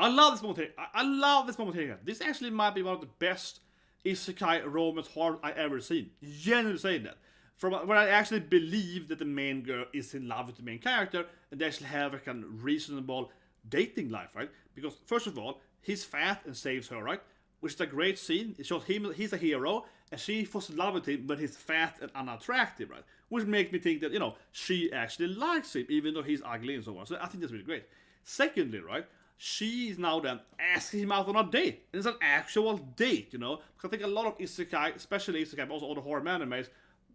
I love this moment here. I love this moment here. This actually might be one of the best isekai romance horror I ever seen. Genuinely saying that. From where I actually believe that the main girl is in love with the main character and they actually have a kind of reasonable dating life, right? Because first of all, he's fat and saves her, right? Which is a great scene. It shows him, he's a hero, and she falls in love with him, but he's fat and unattractive, right? Which makes me think that, you know, she actually likes him, even though he's ugly and so on. So I think that's really great. Secondly, right, she is now then asking him out on a date. And it's an actual date, you know? Because I think a lot of isekai, especially isekai, but also all the horror animes,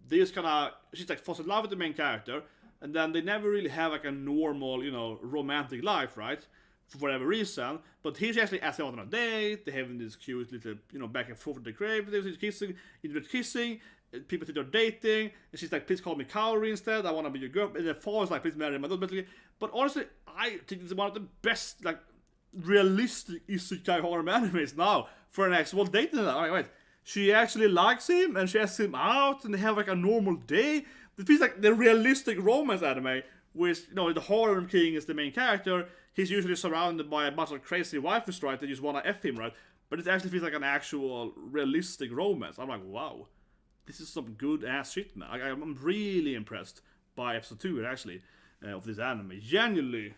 they just kind of, she's like falls in love with the main character, and then they never really have like a normal, you know, romantic life, right? For whatever reason. But he's actually asking out on a date, they're having this cute little, you know, back and forth with the crave, they're kissing, people think they're dating, and she's like, please call me Kaori instead, I want to be your girl, and then falls like, please marry me. But honestly, I think it's one of the best, like, realistic isekai horror animes now for an actual date. Alright, wait. She actually likes him, and she asks him out, and they have like a normal day. It feels like the realistic romance anime, which, you know, the Harem King is the main character. He's usually surrounded by a bunch of crazy wifes, right, that just wanna F him, right? But it actually feels like an actual realistic romance. I'm like, wow, this is some good ass shit, man. I'm really impressed by episode 2, actually, of this anime. Genuinely,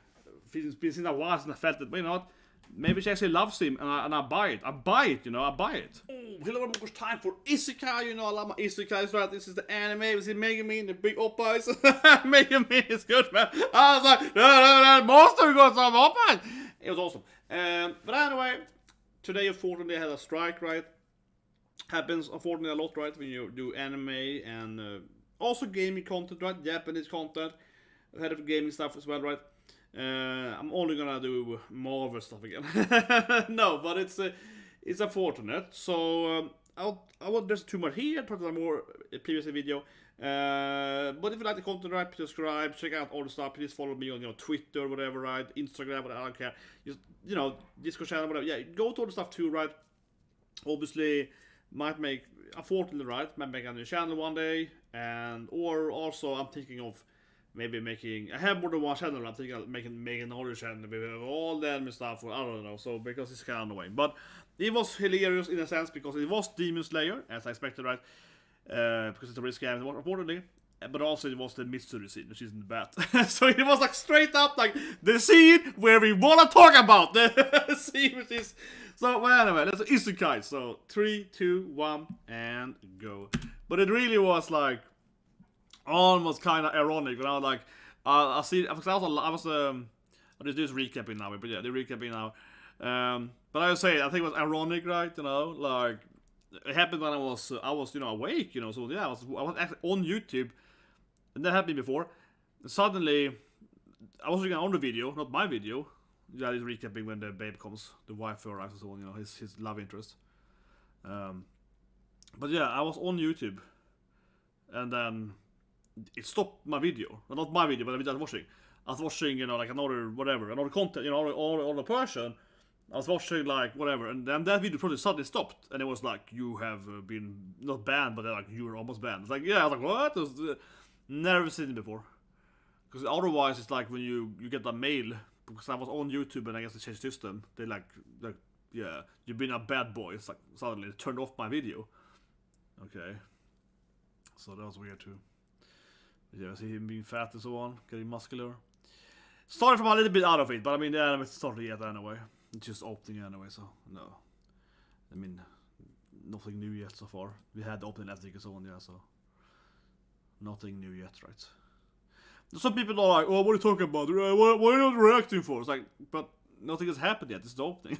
it's been since a while since I felt that, you know what? Maybe she actually loves him, and I buy it. I buy it, you know, I buy it. Oh, hello, much time for isekai, you know, I love my isekais, right? This is the anime, we see Megumin, the big oppas. Megumin is good, man. I was like, no, monster got some oppas! It was awesome. But anyway, today, unfortunately, I had a strike, right? Happens, unfortunately, a lot, right? When you do anime and also gaming content, right? Japanese content. Ahead of gaming stuff as well, right? I'm only gonna do Marvel stuff again. No, but it's unfortunate. So I won't there's too much here. Talk about more previous video. But if you like the content, right, please subscribe, check out all the stuff. Please follow me on, you know, Twitter, whatever, right, Instagram, whatever. I don't care. Just, you know, Discord channel, whatever. Yeah, go to all the stuff too, right. Obviously, might make, unfortunately, right, might make a new channel one day, and or also I'm thinking of. Maybe making, I have more than one channel, I'm thinking of making another channel with all that and stuff, I don't know, so because it's kind of annoying. But it was hilarious in a sense, because it was Demon Slayer, as I expected, right? Because it's a risky game, importantly. But also it was the mystery scene, which isn't bad. So it was like straight up, like, the scene where we wanna talk about the scene, which is... So, well, anyway, let's isekai. So, 3, 2, 1, and go. But it really was like... almost kind of ironic, but I was like, I see, because I was just recapping now, but yeah, they're recapping now. But I would say, I think it was ironic, right? You know, like it happened when I was you know, awake, you know. So yeah, I was actually on YouTube, and that happened before. And suddenly, I was looking on the video, not my video. Yeah, he's recapping when the babe comes, the wife arrives and so on, you know, his love interest. But yeah, I was on YouTube, and then. It stopped my video. Well, not my video, but the video I was watching. I was watching, you know, like another, whatever, another content, you know, all the person. I was watching, like, whatever, and then that video probably suddenly stopped, and it was like, you have been, not banned, but like, you were almost banned. It's like, yeah, I was like, what? It was, never seen it before. Because otherwise, it's like when you get a mail, because I was on YouTube, and I guess they changed the system, they like, yeah, you've been a bad boy. It's like, suddenly, it turned off my video. Okay. So that was weird, too. Yeah, I see him being fat and so on, getting muscular. Started from a little bit out of it, but I mean, the anime started yet anyway. It's just opening anyway, so no. I mean, nothing new yet so far. We had the opening last week and so on, yeah, so. Nothing new yet, right? Some people are like, oh, what are you talking about? What are you not reacting for? It's like, but nothing has happened yet, it's the opening.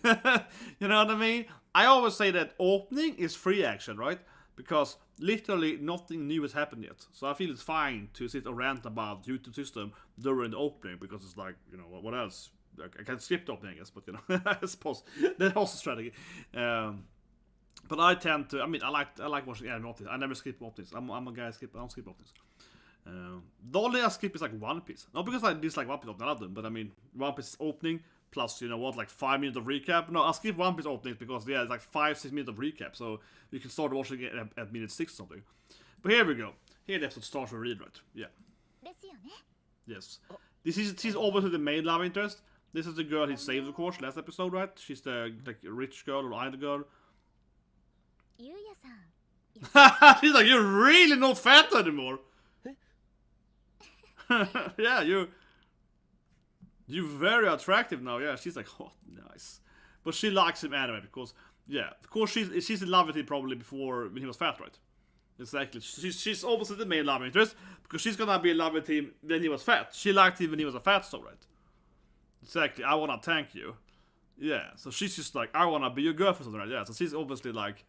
You know what I mean? I always say that opening is free action, right? Because literally nothing new has happened yet. So I feel it's fine to sit and rant about the YouTube system during the opening, because it's like, you know, what else? I can skip the opening, I guess, but you know, I suppose that's also strategy. But I tend to, I mean, I like watching anime openings. I never skip openings. I'm a guy I don't skip openings. The only I skip is like One Piece. Not because I dislike One Piece opening, I love them, but I mean, One Piece opening, plus, you know what, like 5 minutes of recap. No, I'll skip One Piece openings because, yeah, it's like 5-6 minutes of recap. So you can start watching it at minute 6 or something. But here we go. Here the episode starts with read, right? Yeah. Yes. This is always the main love interest. This is the girl he saved, of course, last episode, right? She's the like rich girl or idol girl. She's like, you're really not fat anymore. Yeah, you're very attractive now. Yeah, she's like, oh, nice. But she likes him anyway because, yeah, of course she's in love with him probably before when he was fat, right? Exactly. She's obviously the main love interest because she's gonna be in love with him when he was fat. She liked him when he was a fat, so right? Exactly. I wanna thank you. Yeah. So she's just like, I wanna be your girlfriend, something, right? Yeah. So she's obviously like,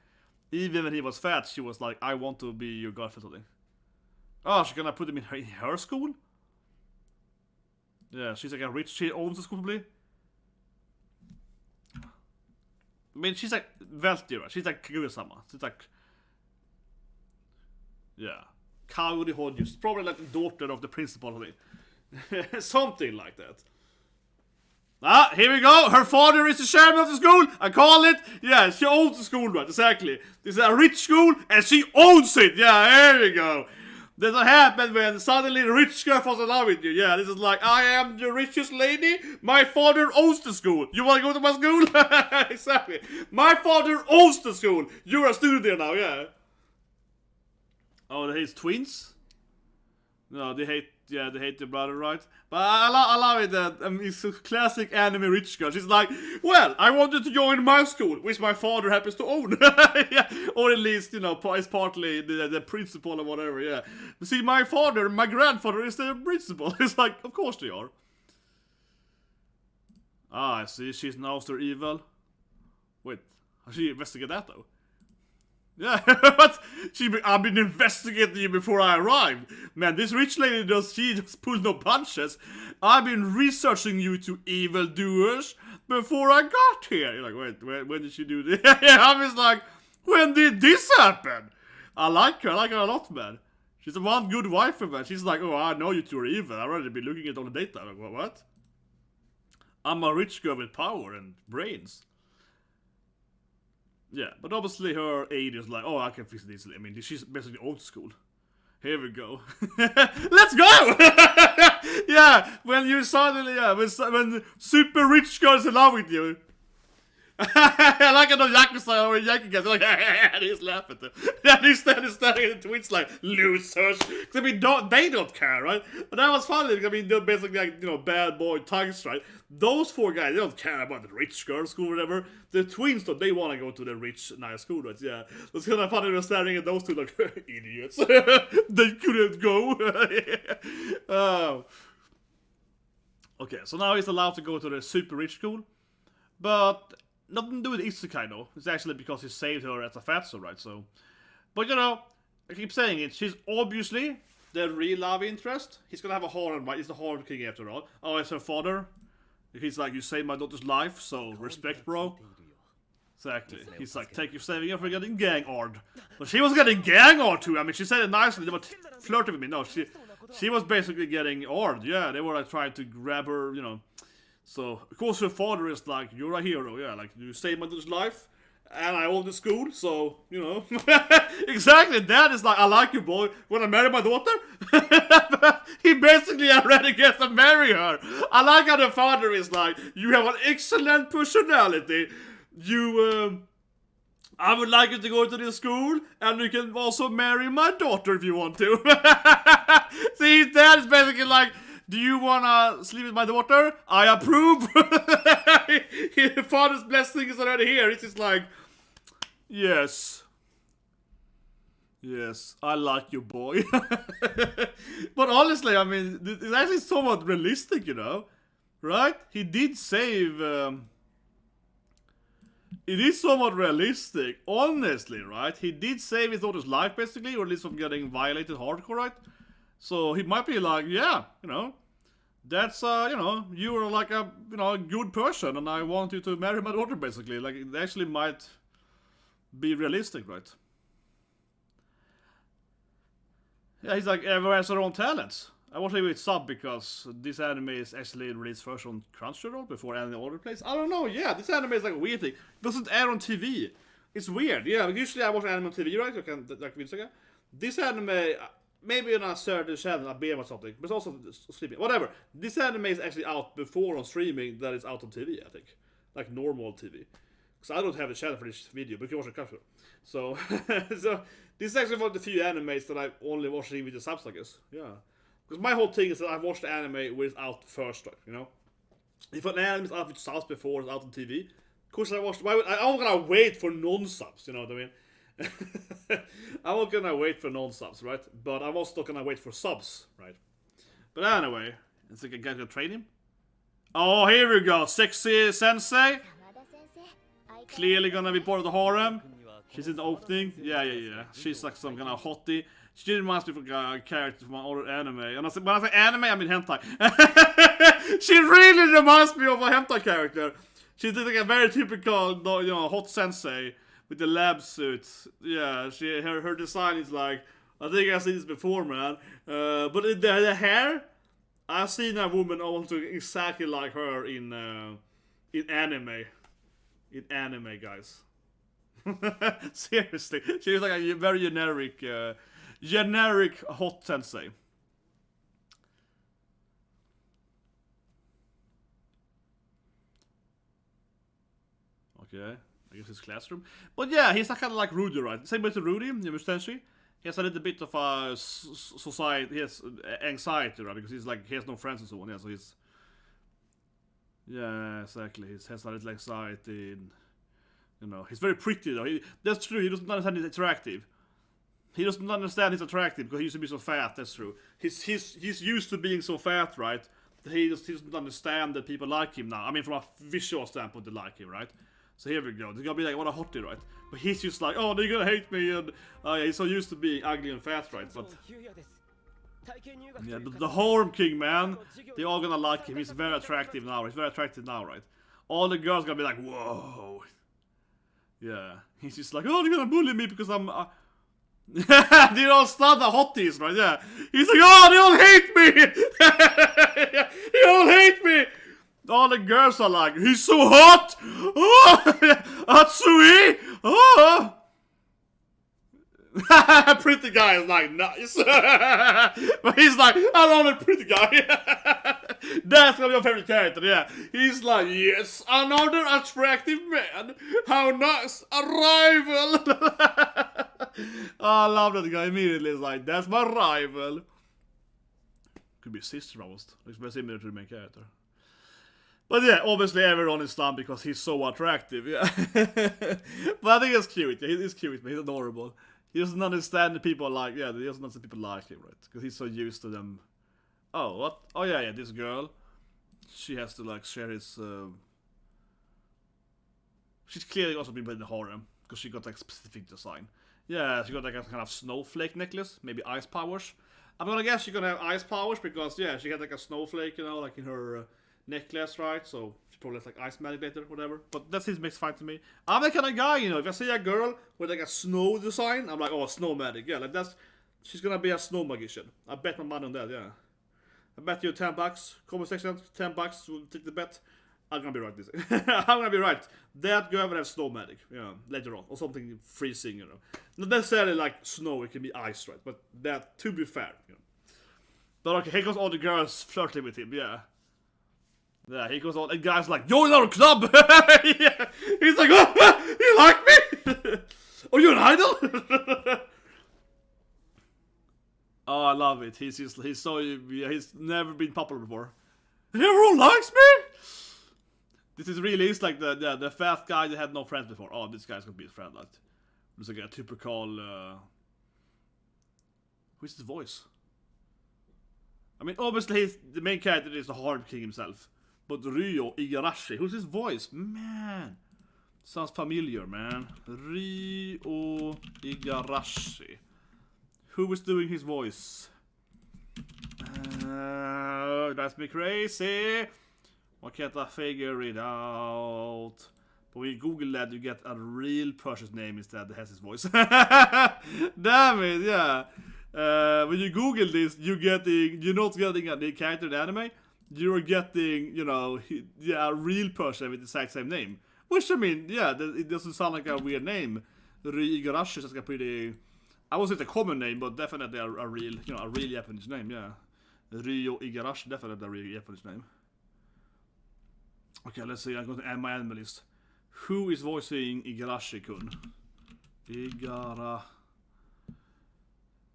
even when he was fat, she was like, I want to be your girlfriend, something. Oh, she's gonna put him in her school. Yeah, she's like a rich. She owns the school, probably. I mean, she's like wealthy, right? She's like Kaguya-sama. She's like, yeah, Kaori Hodju. Probably like the daughter of the principal, something like that. Ah, here we go. Her father is the chairman of the school. I call it. Yeah, she owns the school, right? Exactly. This is a rich school, and she owns it. Yeah, here we go. That's what happened when suddenly the rich girl falls in love with you. Yeah, this is like, I am the richest lady. My father owns the school. You want to go to my school? Exactly. My father owns the school. You're a student there now, yeah. Oh, they hate twins? No, they hate their brother, right? But I love it that it's a classic anime rich girl. She's like, well, I wanted to join my school, which my father happens to own. Yeah. Or at least, you know, it's partly the principal or whatever, yeah. You see, my grandfather is the principal. It's like, of course they are. Ah, I see, she's now so evil. Wait, how she investigate that though? Yeah, but I've been investigating you before I arrived. Man, this rich lady she just pulled no punches. I've been researching you two evildoers before I got here. You're like, wait, when did she do this? Yeah, I'm just like, when did this happen? I like her a lot, man. She's a one good wife, man. She's like, oh, I know you two are evil. I've already been looking at all the data. I'm like, what? I'm a rich girl with power and brains. Yeah, but obviously her aide is like, oh, I can fix it easily. I mean, she's basically old school. Here we go. Let's go! Yeah, when you suddenly, when super rich girls in love with you. I like it on Yakuza or Yakuza, like, and he's laughing at them. And he's standing at the Twitch like, losers. Because, I mean, they don't care, right? But that was funny. I mean, they're basically like, you know, bad boy thugs, right? Those four guys, they don't care about the rich girl school or whatever. The twins, though, they want to go to the rich, nice school, right? Yeah. It's kind of funny, they're staring at those two like, idiots. They couldn't go. Oh. Okay, so now he's allowed to go to the super rich school. But nothing to do with Isekai though. It's actually because he saved her as a fatso, right? So, but you know, I keep saying it. She's obviously the real love interest. He's gonna have a harem, right? He's the Harem King after all. Oh, it's her father. He's like, you saved my daughter's life, so respect, bro. Exactly. He's like, thank you for saving her for getting gang-ard. But she was getting gang-ard too. I mean, she said it nicely. They were flirting with me. No, she was basically getting ard. Yeah, they were like trying to grab her, you know. So, of course, her father is like, you're a hero, yeah, like, you saved my daughter's life, and I own the school, so, you know. Exactly, Dad is like, I like you, boy, wanna marry my daughter? He basically already gets to marry her. I like how the father is like, you have an excellent personality, I would like you to go to this school, and you can also marry my daughter if you want to. See, his dad is basically like, do you wanna sleep with my daughter? I approve. His father's blessing is already here. It's just like, yes. Yes, I like you, boy. But honestly, I mean, it's actually somewhat realistic, you know? Right? He did save... It is somewhat realistic, honestly, right? He did save his daughter's life, basically, or at least from getting violated hardcore, right? So he might be like, yeah, you know, that's, you know, you are like a, you know, a good person, and I want you to marry my daughter, basically. Like, it actually might be realistic, right? Yeah, he's like, everyone has their own talents. I watched it with sub because this anime is actually released first on Crunchyroll before any other place. I don't know, yeah, this anime is like a weird thing. It doesn't air on TV. It's weird, yeah. Usually I watch anime on TV, right? Like Vinsaga. This anime, maybe on a certain channel, a BM or something, but it's also streaming. Whatever. This anime is actually out before on streaming that is out on TV, I think. Like normal TV. Because I don't have a channel for this video, but you can watch it casual. So, so this is actually one of the few animes that I only watch with the subs, I guess. Yeah. Because my whole thing is that I watch the anime without first strike, you know? If an anime is out with subs before it's out on TV, of course I'm gonna wait for non-subs, you know what I mean? I'm not gonna wait for non-subs, right? But I'm also not gonna wait for subs, right? But anyway, it's like a guy gonna train him. Oh, here we go, sexy sensei. Clearly gonna be part of the harem. She's in the opening. Yeah. She's like some kind of hottie. She reminds me of a character from another anime. And when I say anime, I mean hentai. She really reminds me of a hentai character. She's like a very typical, you know, hot sensei with the lab suit. Yeah, her design is like, I think I've seen this before, man. But the hair, I've seen a woman almost exactly like her in anime. In anime, guys. Seriously, she's like a very generic hot sensei. Okay, I guess his classroom. But yeah, he's kind of like Rudy, right? Same with Rudy, Mustenshi. He has a little bit of a society, he has anxiety, right? Because he has no friends and so on. Yeah, so he's... Yeah, exactly. He has a little anxiety. And, you know, he's very pretty though. That's true, he doesn't understand he's attractive. He doesn't understand he's attractive because he used to be so fat, that's true. He's used to being so fat, right? That he doesn't understand that people like him now. I mean, from a visual standpoint, they like him, right? So here we go. They're gonna be like, what a hottie, right? But he's just like, oh, they're gonna hate me, and yeah, he's so used to being ugly and fat, right? But yeah, the Harem King, man, they're all gonna like him. He's very attractive now. He's very attractive now, right? All the girls gonna be like, whoa. Yeah, he's just like, oh, they're gonna bully me because I'm. They're all stunned at hotties, right? Yeah, he's like, oh, they all hate me. They all hate me. All the girls are like, he's so hot! Oh! Atsui! Oh! Pretty guy is like, nice. But he's like, I love a pretty guy. That's gonna be your favorite character, yeah. He's like, yes, another attractive man. How nice, a rival. Oh, I love that guy immediately. It's like, that's my rival. Could be a sister almost. Looks very similar to the main character. But yeah, obviously everyone is stunned because he's so attractive, yeah. But I think it's cute, yeah, he's cute, man, he's adorable. He doesn't understand the people like, yeah, he doesn't understand people like him, right? Because he's so used to them. Oh, what? Oh yeah, this girl. She has to like share his, she's clearly also been in the harem, because she got like specific design. Yeah, she got like a kind of snowflake necklace, maybe ice powers. I'm gonna guess she's gonna have ice powers because, yeah, she had like a snowflake, you know, like in her... necklace, right? So she probably has like ice magic later, whatever. But that seems makes fine to me. I'm the kind of guy, you know, if I see a girl with like a snow design, I'm like, oh, snow magic. Yeah, like that's, she's gonna be a snow magician. I bet my money on that, yeah. I bet you $10. Comment section, $10. We'll take the bet. I'm gonna be right this. I'm gonna be right. That girl will have snow magic, yeah, later on. Or something freezing, you know. Not necessarily like snow, it can be ice, right? But that, to be fair, you know. But okay, here goes all the girls flirting with him, yeah. Yeah, he goes on, and guys like, join our club! Yeah. He's like, oh, you like me? Oh, you're an idol? Oh, I love it. He's so, yeah, he's never been popular before. Everyone likes me? This is really, it's like the fat guy that had no friends before. Oh, this guy's gonna be his friend, like. It's like a typical, who's his voice? I mean, obviously, the main character is the Harem King himself. But Ryo Igarashi, who's his voice? Man, sounds familiar, man. Ryo Igarashi. Who was doing his voice? That's me crazy. Why can't I figure it out? But when you Google that, you get a real person's name instead that has his voice. Damn it, yeah. When you Google this, you're not getting a character in the anime. You're getting, you know, a real person with the exact same name. Which, I mean, yeah, it doesn't sound like a weird name. Igarashi is like a pretty I would say it's a common name, but definitely a real, you know, a real Japanese name, yeah. Ryo Igarashi, definitely a real Japanese name. Okay, let's see, I'm going to add my anime list. Who is voicing Igarashi-kun? Igara...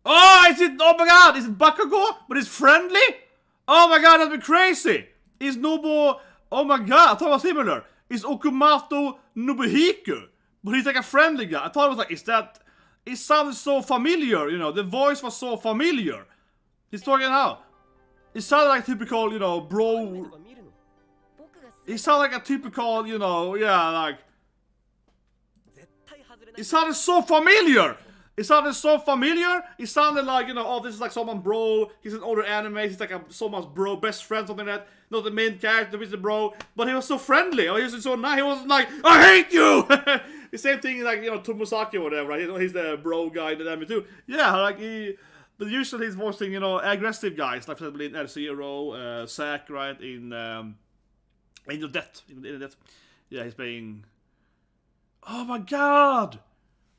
Oh, is it, oh my god, is it Bakugo? But it's friendly? Oh my god, that'd be crazy! Is Nobu... Oh my god, I thought it was similar. Is Okumato Nobuhiku? But he's like a friendly guy. I thought it was like, is that... It sounded so familiar, you know, the voice was so familiar. He's talking how? It sounded like typical, you know, bro... It sounded like a typical, you know, yeah, like... It sounded so familiar! It sounded so familiar. It sounded like, you know, oh, this is like someone bro. He's an older anime. He's like someone's bro, best friend, something like that. Not the main character, he's the bro. But he was so friendly. Oh, he was so nice. He wasn't like, I hate you! The same thing like, you know, Tomusaki or whatever, right? He's the bro guy in the anime too. Yeah, like he... But usually he's voicing, you know, aggressive guys. Like, for example, in F-Zero, Zack, right? In Angel Death. Yeah, he's playing... Oh my god!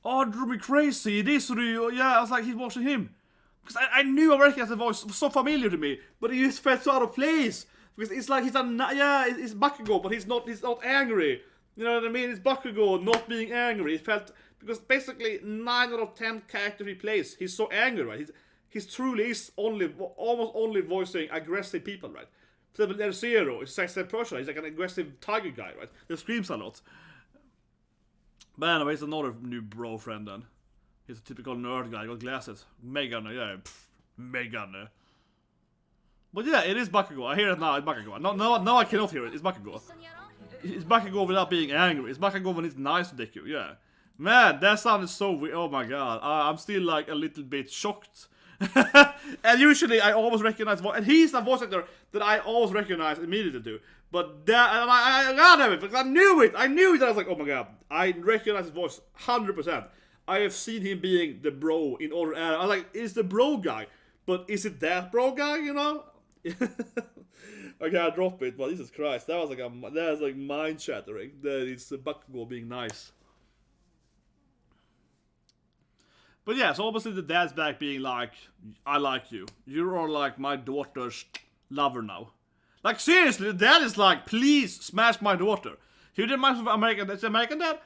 Oh, it drove me crazy. It is Ryo. Yeah, I was like, he's watching him. Because I knew I recognized the voice. It was so familiar to me. But it just felt so out of place. Because it's like he's a... Yeah, it's Bakugo, but he's not angry. You know what I mean? It's Bakugo not being angry. It felt... Because basically, 9 out of 10 characters he plays, he's so angry, right? He's truly is almost only voicing aggressive people, right? For example, F-Zero is the same person. He's like an aggressive tiger guy, right? That screams a lot. But anyway, he's another new bro friend then. He's a typical nerd guy, got glasses. Megane, yeah, Megane. But yeah, it is Bakugo. I hear it now, it's Bakugo. No, I cannot hear it, it's Bakugo. It's Bakugo without being angry. It's Bakugo when it's nice to Deku, yeah. Man, that sounded so weird. Oh my god. I'm still like a little bit shocked. And usually I always recognize voice, and he's a voice actor that I always recognize immediately too. But that, and I got it because I knew it. I knew it. I was like, oh my god, I recognize his voice 100%. I have seen him being the bro in other era. I was like, it's the bro guy, but is it that bro guy? You know? Okay, I drop it. But Jesus Christ, that was like mind shattering. That it's Bakugo being nice. But yeah, so obviously the dad's back being like, I like you. You are like my daughter's lover now. Like seriously, the dad is like, please smash my daughter. He did much of American Dad. It's American Dad.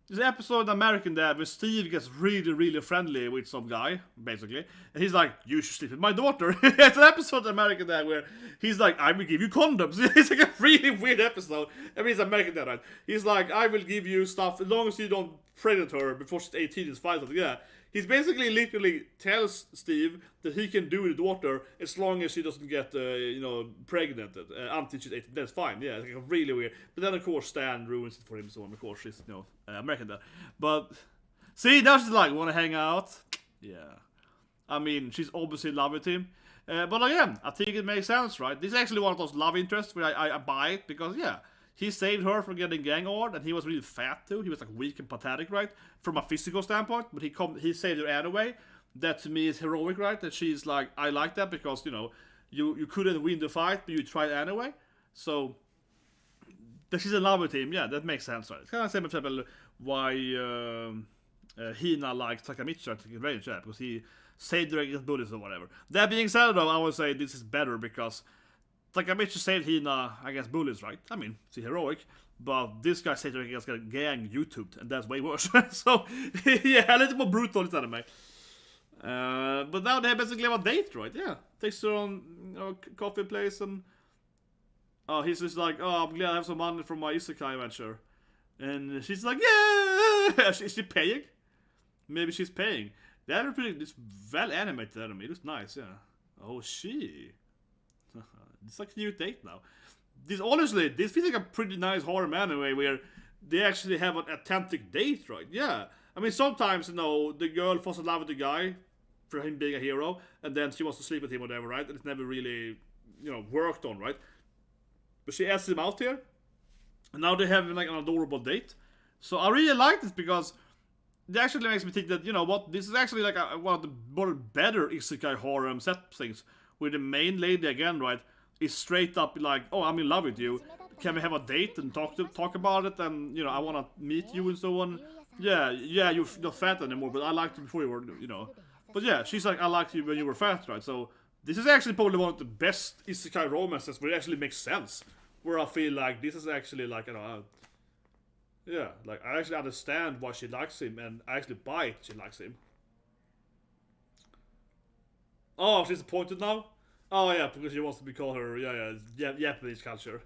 There's an episode of American Dad where Steve gets really, really friendly with some guy, basically. And he's like, you should sleep with my daughter. It's an episode of American Dad where he's like, I will give you condoms. It's like a really weird episode. I mean, it's American Dad, right? He's like, I will give you stuff as long as you don't pregnant her before she's 18 is fine. Something. Yeah. He's basically literally tells Steve that he can do with the daughter as long as she doesn't get, you know, pregnant until she's 18. That's fine. Yeah, it's like really weird. But then, of course, Stan ruins it for him. So, of course, she's, you know, American Dad. But, see, now she's like, want to hang out? Yeah. I mean, she's obviously in love with him. But again, I think it makes sense, right? This is actually one of those love interests where I buy it because, yeah. He saved her from getting gang awed, and he was really fat too. He was like weak and pathetic, right? From a physical standpoint, but he saved her anyway. That to me is heroic, right? That she's like, I like that because, you know, you couldn't win the fight, but you tried anyway. So, that she's in love with him, yeah, that makes sense, right? It's kind of the same, for example, why Hina likes Takamichi at the range, yeah, because he saved her against bullies or whatever. That being said, though, I would say this is better because Takamichi saved Hina against bullies, right? I mean, it's heroic, but this guy saved her against a gang YouTubed, and that's way worse. So, yeah, a little more brutal in this anime. But now they basically have a date, right? Yeah, takes her on, you know, coffee place, and he's just like, oh, I'm glad I have some money from my Isekai venture, and she's like, yeah, is she paying? Maybe she's paying. They're pretty, this well animated anime. It looks nice, yeah. Oh, she. It's like a new date now. Honestly, this feels like a pretty nice horror anime where they actually have an authentic date, right? Yeah. I mean, sometimes, you know, the girl falls in love with the guy for him being a hero, and then she wants to sleep with him or whatever, right? And it's never really, you know, worked on, right? But she asks him out here, and now they're having like an adorable date. So I really like this because it actually makes me think that, you know what, this is actually like one of the more better isekai harem set things, where the main lady again, right, is straight up like, oh, I'm in love with you. Can we have a date and talk about it? And, you know, I want to meet you and so on. yeah, you're not fat anymore, but I liked you before you were, you know. But yeah, she's like, I liked you when you were fat, right? So this is actually probably one of the best isekai romances where it actually makes sense. Where I feel like this is actually like, you know, yeah, like I actually understand why she likes him, and I actually buy it she likes him. Oh, she's disappointed now? Oh yeah, because she wants to be called her, yeah, Japanese culture.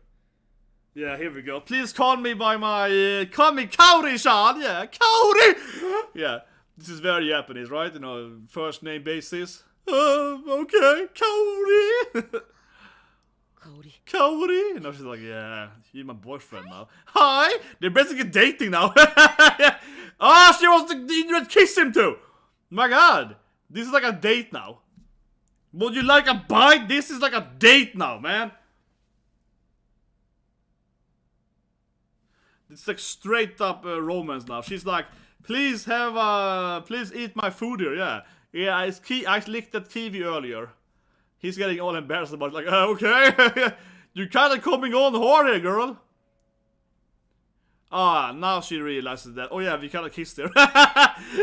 Yeah, here we go. Please call me by my, call me Kaori-chan, yeah, Kaori! Yeah, this is very Japanese, right? You know, first name basis. Okay, Kaori! Kaori? And now she's like, yeah, you're my boyfriend now. Hi! They're basically dating now. Oh, she wants to kiss him too! My god! This is like a date now. Would you like a bite? This is like a date now, man. It's like straight up romance now. She's like, please eat my food here, yeah. Yeah, I licked that kiwi earlier. He's getting all embarrassed about it, like, okay. You're kind of coming on hard here, girl. Ah, now she realizes that, oh yeah, we kind of kissed there.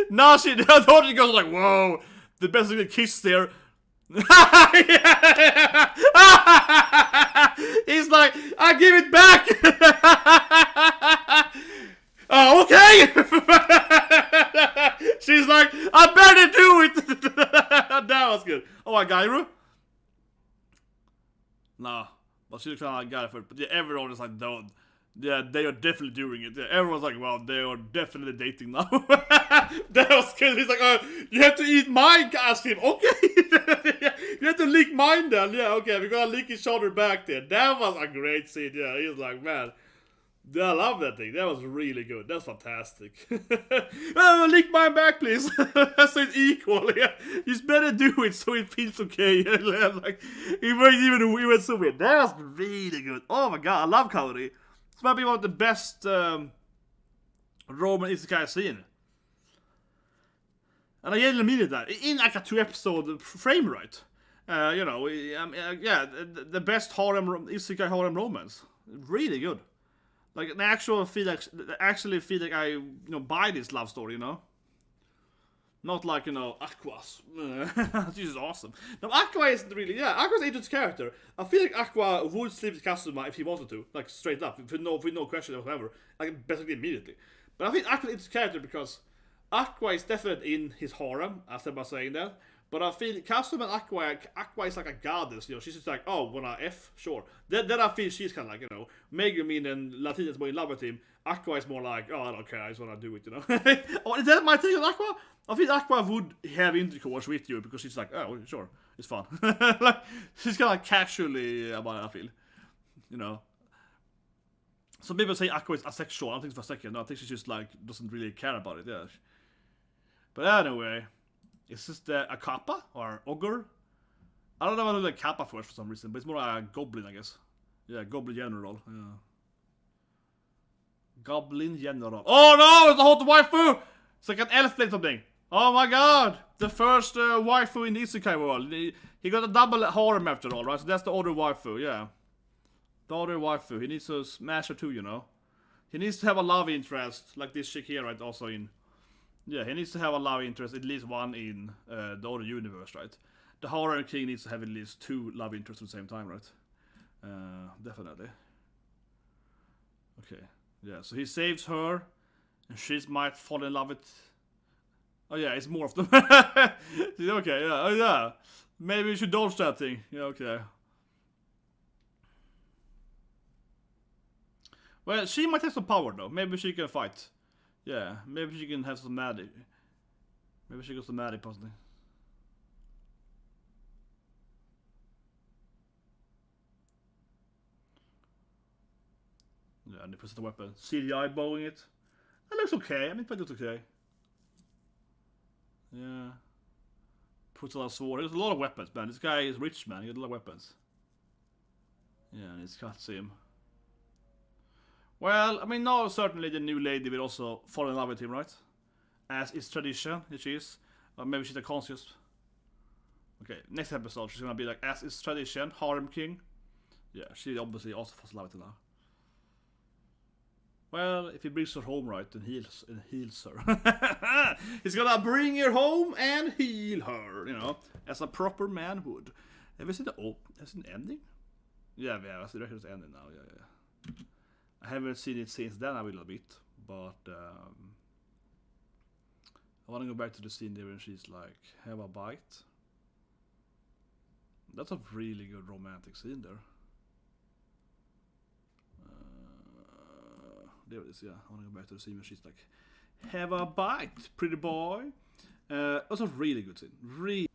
Now she goes like, whoa, the best we can kiss there. He's like, I give it back. Oh, okay. She's like, I better do it. That was good. Oh, I got you. Nah, but she kind of got it for it. But yeah, everyone is like, don't. Yeah, they are definitely doing it. Yeah, everyone's like, well, they are definitely dating now. That was good. He's like, you have to eat my ice cream. Okay. You have to lick mine then. Yeah, okay, we're gonna lick each other back there. That was a great scene. Yeah, he was like, man, I love that thing. That was really good. That's fantastic. Lick mine back, please. So it's equal. Yeah. You better do it so it feels okay. Like, it went so weird. That was really good. Oh my god, I love Kaori. This might be one of the best Roman isekai I've seen. And I really mean that. In like a 2-episode frame rate. You know, yeah, the best isekai harem romance. Really good. Like, I actually feel like I, you know, buy this love story, you know? Not like, you know, Aqua's. This is awesome. Now, Aqua isn't really, yeah, Aqua's an interesting character. I feel like Aqua would sleep with Kazuma if he wanted to. Like, straight up, with no question whatsoever. Like, basically immediately. But I think Aqua's an interesting character because Aqua is definitely in his harem, as I'm saying that. But I feel Kazuma and Aqua is like a goddess, you know, she's just like, oh, wanna F? Sure. Then I feel she's kind of like, you know, Megumin and Latina is more in love with him. Aqua is more like, oh, I don't care, I just wanna do it, you know. Oh, is that my take on Aqua? I think Aqua would have intercourse with you because she's like, oh, sure, it's fun. Like, she's kind of casually about it, I feel. You know. Some people say Aqua is asexual, I don't think it's for a second. No, I think she just, like, doesn't really care about it, yeah. But anyway. Is this a kappa or ogre? I don't know whether like kappa first for some reason, but it's more like a goblin, I guess. Yeah, goblin general. Yeah. Goblin general. Oh no, it's a hot waifu! It's like an elf blade something. Oh my god! The first waifu in the isekai world. He got a double harem after all, right? So that's the other waifu, yeah. The other waifu. He needs to smash her too, you know. He needs to have a love interest, like this chick here, right? Also in. Yeah, he needs to have a love interest, at least one in the other universe, right? The Harem King needs to have at least 2 love interests at the same time, right? Definitely. Okay, yeah, so he saves her, and she might fall in love with... Oh yeah, it's more of them. Okay, yeah, oh yeah. Maybe we should dodge that thing. Yeah, okay. Well, she might have some power though. Maybe she can fight. Yeah, maybe she can have some magic. Maybe she got some magic possibly. Yeah, and they present the weapon. CGI bowing it. That looks okay. I mean, it looks okay. Yeah. Puts a lot of sword. There's a lot of weapons, man. This guy is rich, man. He got a lot of weapons. Yeah, and it's cuts him. Well, I mean, no, certainly the new lady will also fall in love with him, right? As is tradition, she is. Or maybe she's a conscious. Okay, next episode she's gonna be like, as is tradition, Harem King. Yeah, she obviously also falls in love with him now. Well, if he brings her home right, then heals her. He's gonna bring her home and heal her, as a proper man would. Have you seen the ending? Yeah, I see the record's ending now. Yeah. I haven't seen it since then a little bit, but I want to go back to the scene there when she's like, have a bite. That's a really good romantic scene there. There it is, yeah. I want to go back to the scene where she's like, have a bite, pretty boy. That's a really good scene.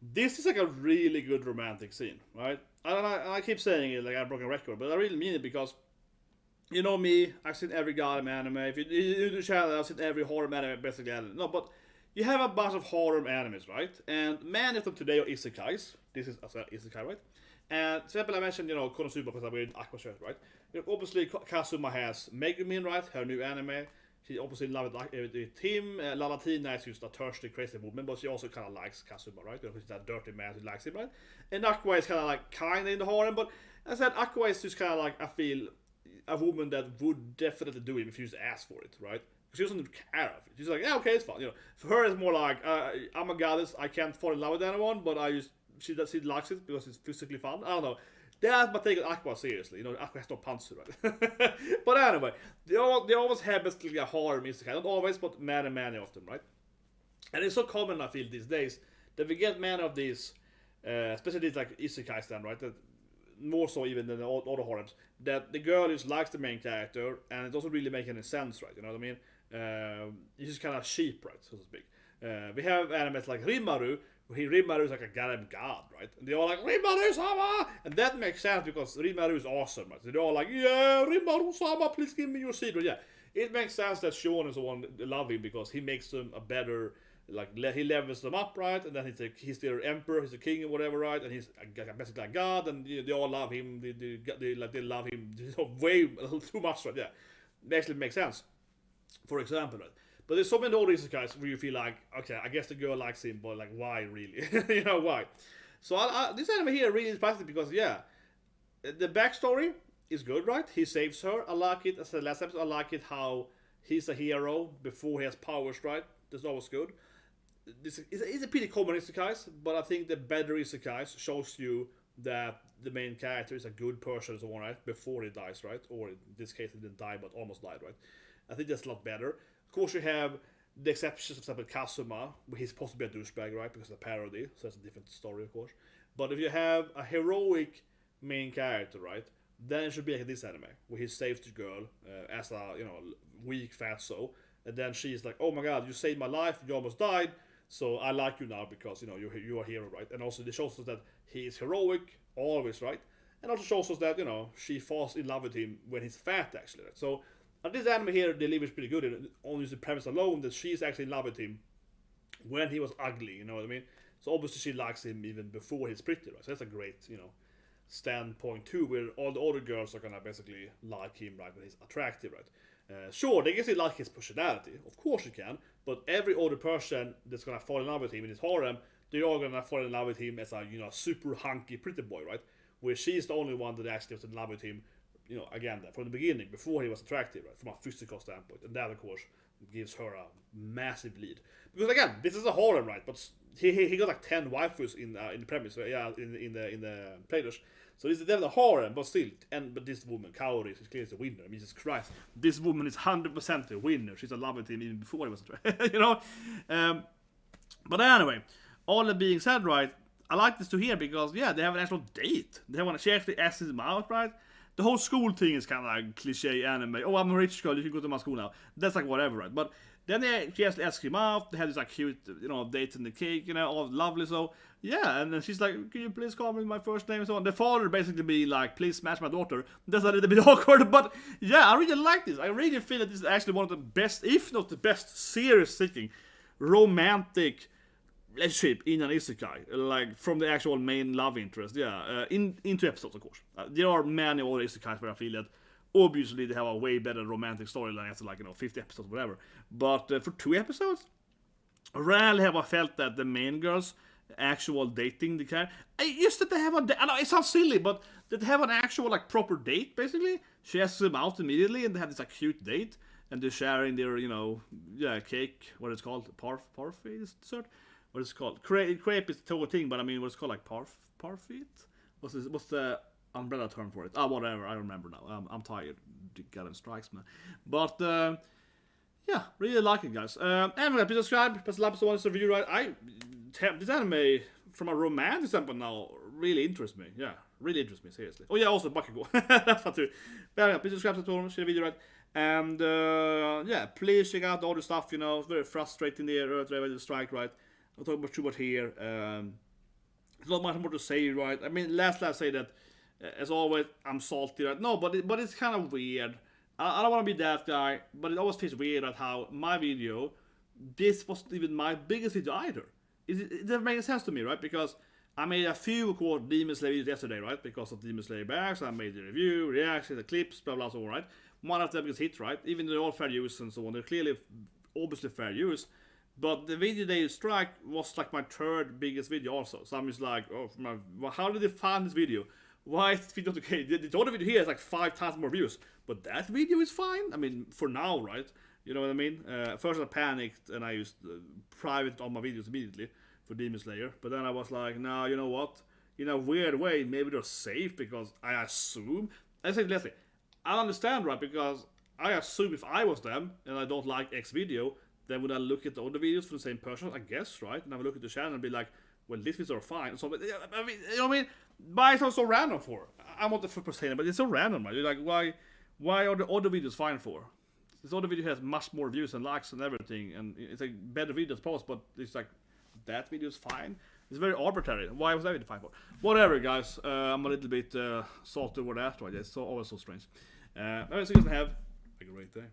This is like a really good romantic scene, right? I keep saying it like a broken record, but I really mean it because, you know me, I've seen every goddamn anime. If you do the channel, I've seen every horror anime, basically. No, but you have a bunch of horror animes, right? And many of them today are isekais. This is as well isekai, right? And for example, I mentioned, Konosuba because I'm wearing Aqua shirt, right? Obviously, Kazuma has Megumin, right? Her new anime. She obviously in love with him. La Latina is just a thirsty, crazy woman, but she also kind of likes Kazuma, right? She's that dirty man who likes him, right? And Aqua is kind of in the harem, but as I said, Aqua is just kind of like, I feel, a woman that would definitely do it if she just asked for it, right? She doesn't care of it. She's like, yeah, okay, it's fine. For her, it's more like, I'm a goddess. I can't fall in love with anyone, but she likes it because it's physically fun. I don't know. That's my take on Aqua, seriously. Aqua has no pantsu, right? But anyway, they always have basically a harem isekai. Not always, but many of them, right? And it's so common, I feel, these days, that we get many of these, especially these like isekais then, right? That more so even than the other harems, that the girl just likes the main character, and it doesn't really make any sense, right? You know what I mean? It's just kind of cheap, right, so to speak. We have animes like Rimaru, Rimaru is like a goddamn god, right? And they're all like, Rimaru-sama! And that makes sense because Rimaru is awesome, right? So they're all like, yeah, Rimaru-sama, please give me your seed. But yeah, it makes sense that Shion is the one that love him because he makes them a better, he levels them up, right? And then he's their emperor, he's the king or whatever, right? And he's basically a god, and they all love him. They love him way too much, right? Yeah, it actually makes sense. For example, right? But there's so many older isekais where you feel like, okay, I guess the girl likes him, but like, why really? Why? So this anime here really is fascinating because, yeah, the backstory is good, right? He saves her. I like it. As the last episode, I like it how he's a hero before he has powers, right? That's always good. This is a pretty common isekais, but I think the better isekais shows you that the main character is a good person, so on, right? Before he dies, right? Or in this case, he didn't die, but almost died, right? I think that's a lot better. Of course, you have the exceptions, for example, Kazuma, where he's supposed to be a douchebag, right? Because of the parody, so that's a different story, of course. But if you have a heroic main character, right, then it should be like this anime, where he saves the girl as a, weak fatso, and then she's like, oh my god, you saved my life, you almost died, so I like you now because, you're a hero, right? And also, it shows us that he is heroic, always, right? And also shows us that, she falls in love with him when he's fat, actually, right? So, this anime here delivers pretty good, and only the premise alone that she's actually in love with him when he was ugly, you know what I mean? So obviously she likes him even before he's pretty, right? So that's a great, standpoint too, where all the other girls are gonna basically like him, right, when he's attractive, right? Sure, they can still like his personality, of course you can, but every other person that's gonna fall in love with him in his harem, they're all gonna fall in love with him as a, super hunky pretty boy, right? Where she's the only one that actually was in love with him, again, from the beginning, before he was attractive, right, from a physical standpoint, and that, of course, gives her a massive lead. Because again, this is a harem, right? But he got like 10 waifus in the premise, right? Yeah, in the players. So this is definitely a harem, but still, but this woman, Kaori, is clearly the winner. I mean, Jesus Christ, this woman is 100% the winner. She's in love with him even before he was attractive, But anyway, all that being said, right? I like this to hear because yeah, they have an actual date. She actually asks him out, right? The whole school thing is kind of like cliche anime. Oh, I'm a rich girl, you can go to my school now. That's like whatever, right? But then she has to ask him out. They have this like cute, date in the cake, all lovely. So yeah, and then she's like, "Can you please call me my first name?" And so on. The father basically be like, "Please smash my daughter." That's a little bit awkward, but yeah, I really like this. I really feel that this is actually one of the best, if not the best, serious-thinking, romantic relationship in an isekai, like from the actual main love interest, into episodes, of course. There are many other isekais where I feel that obviously they have a way better romantic storyline after 50 episodes, whatever. But for 2 episodes, rarely have I felt that the main girls actual dating the character. Just that they have I know it sounds silly, but that they have an actual proper date. Basically, she asks him out immediately, and they have this cute date. and they're sharing their, cake, what it's called, parfait dessert? What it's called? Crepe is the total thing, but I mean, what's called, like, parfait? What's the umbrella term for it? Whatever, I remember now. I'm tired. Getting strikes, man. But, yeah, really like it, guys. Anyway, please subscribe, press the like button, want to review, right? This anime, from a romantic standpoint now, really interests me. Yeah, really interests me, seriously. Oh yeah, also Bakugo. That's fun too. But yeah, please subscribe to the channel, share the video, right? And yeah, please check out all the stuff, it's very frustrating there, the strike, right? I'll talk about too much here. There's not much more to say, right? I mean, last I say that, as always, I'm salty, right? No, but it's kind of weird. I don't want to be that guy, but it always feels weird at how my video, this wasn't even my biggest video either. It doesn't make sense to me, right? Because I made a few, quote, Demon Slayer videos yesterday, right? Because of Demon Slayer bags, I made the review, reactions, the clips, blah, blah, so on, right? One of them is hit, right? Even though they're all fair use and so on, they're clearly, obviously fair use. But the video they strike was like my third biggest video also. So I'm just like, how did they find this video? Why is this video okay? The other video here has like 5 times more views. But that video is fine. I mean, for now, right? You know what I mean? First I panicked and I used private on my videos immediately for Demon Slayer. But then I was like, no, you know what? In a weird way, maybe they're safe because I assume... I said, Leslie, I understand, right? Because I assume if I was them and I don't like X video, then would I look at the other videos from the same person? I guess, right? And I would look at the channel and be like, well, these videos are fine. So, I mean, you know what I mean? Why is it so random for? I'm not the first person, but it's so random, right? You're like, why are the other videos fine for? This other video has much more views and likes and everything, and it's a better video to post, but it's like, that video is fine. It's very arbitrary. Why was that video fine for? Whatever, guys. I'm a little bit salty over that, right? It's always so strange. Anyway, so you guys have a great day.